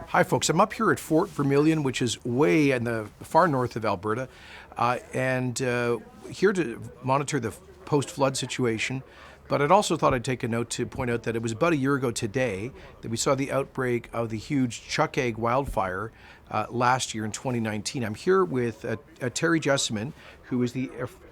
Hi folks, I'm up here at Fort Vermilion, which is way in the far north of Alberta, and here to monitor the post-flood situation. But I'd also thought I'd take a note to point out that it was about a year ago today that we saw the outbreak of the huge Chuckegg Wildfire last year in 2019. I'm here with Terry Jessamine, who is the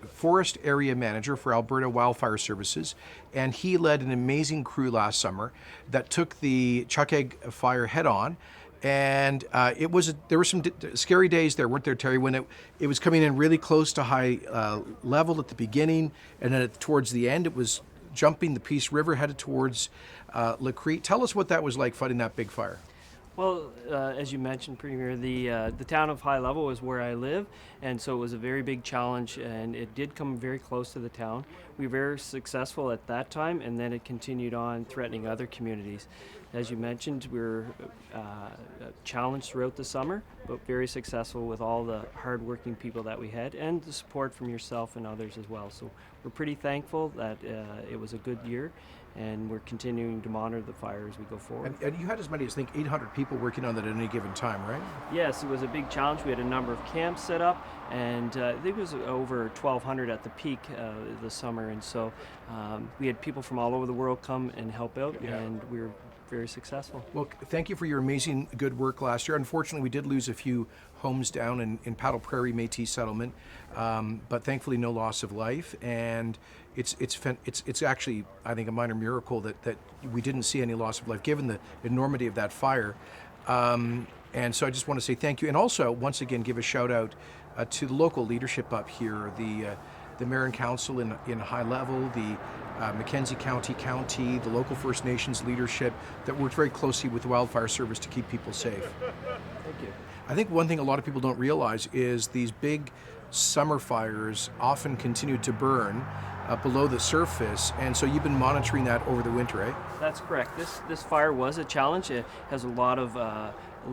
Forest Area Manager for Alberta Wildfire Services, and he led an amazing crew last summer that took the Chuckegg fire head on. And there were some scary days there, weren't there, Terry, when it was coming in really close to high level at the beginning, and then towards the end it was jumping the Peace River, headed towards Lacrete. Tell us what that was like fighting that big fire. Well, as you mentioned, Premier, the town of High Level is where I live, and so it was a very big challenge, and it did come very close to the town. We were very successful at that time, and then it continued on, threatening other communities. As you mentioned, we were challenged throughout the summer, but very successful with all the hardworking people that we had, and the support from yourself and others as well. So we're pretty thankful that it was a good year, and we're continuing to monitor the fire as we go forward. And you had as many as, I think, 800 people working on that at any given time, right? Yes, it was a big challenge. We had a number of camps set up, and I think it was over 1,200 at the peak this summer. And so we had people from all over the world come and help out, and we were very successful. Well, thank you for your amazing good work last year. Unfortunately, we did lose a few homes down in Paddle Prairie Métis settlement, but thankfully no loss of life. And it's actually, I think, a minor miracle that we didn't see any loss of life given the enormity of that fire. And so I just want to say thank you, and also once again give a shout out to the local leadership up here, the Mayor and Council in High Level, the Mackenzie County, the local First Nations leadership that worked very closely with the Wildfire Service to keep people safe. Thank you. I think one thing a lot of people don't realize is these big summer fires often continue to burn below the surface, and so you've been monitoring that over the winter, right? That's correct. This fire was a challenge. It has a lot of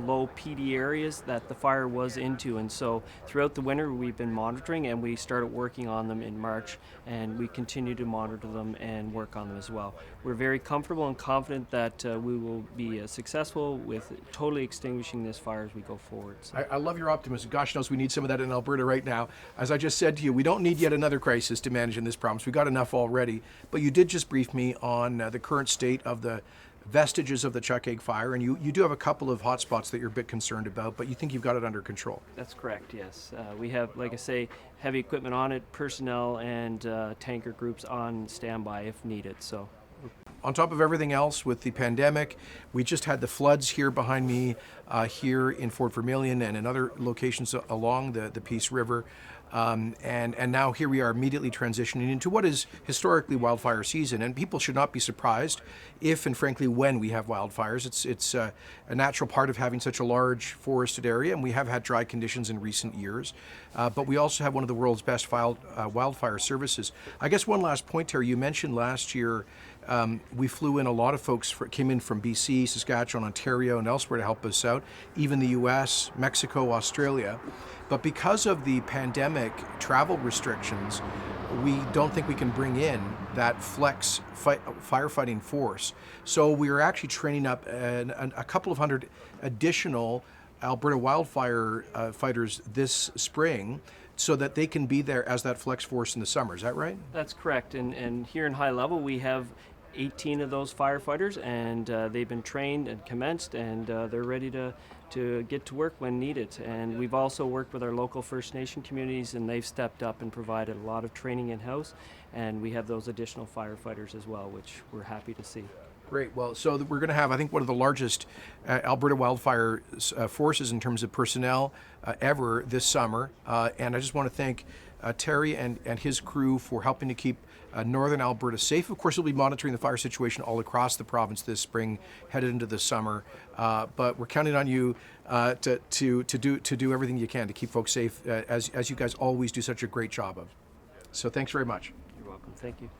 low PD areas that the fire was into, and so throughout the winter we've been monitoring, and we started working on them in March, and we continue to monitor them and work on them as well. We're very comfortable and confident that we will be successful with totally extinguishing this fire as we go forward. So. I love your optimism. Gosh knows we need some of that in Alberta right now. As I just said to you, we don't need yet another crisis to manage in this province. We've got enough already. But you did just brief me on the current state of the vestiges of the Chuckegg fire, and you do have a couple of hot spots that you're a bit concerned about, but you think you've got it under control. That's correct, yes. We have, like I say, heavy equipment on it, personnel and tanker groups on standby if needed. So, on top of everything else with the pandemic, we just had the floods here behind me, here in Fort Vermilion and in other locations along the Peace River. And now here we are immediately transitioning into what is historically wildfire season. And people should not be surprised if and frankly when we have wildfires. It's a natural part of having such a large forested area, and we have had dry conditions in recent years. But we also have one of the world's best wildfire services. I guess one last point, Terry, you mentioned last year we flew in a lot of folks came in from BC, Saskatchewan, Ontario, and elsewhere to help us out, even the US, Mexico, Australia. But because of the pandemic travel restrictions, we don't think we can bring in that flex firefighting force. So we are actually training up a couple of hundred additional Alberta Wildfire fighters this spring, so that they can be there as that flex force in the summer. Is that right? That's correct. And here in High Level, we have 18 of those firefighters, and they've been trained and commenced, and they're ready to get to work when needed. And we've also worked with our local First Nation communities, and they've stepped up and provided a lot of training in-house, and we have those additional firefighters as well, which we're happy to see. Great. Well, so we're going to have, I think, one of the largest Alberta Wildfire forces in terms of personnel ever this summer. And I just want to thank Terry and his crew for helping to keep northern Alberta safe. Of course, we'll be monitoring the fire situation all across the province this spring, headed into the summer. But we're counting on you to do everything you can to keep folks safe, as you guys always do such a great job of. So thanks very much. You're welcome. Thank you.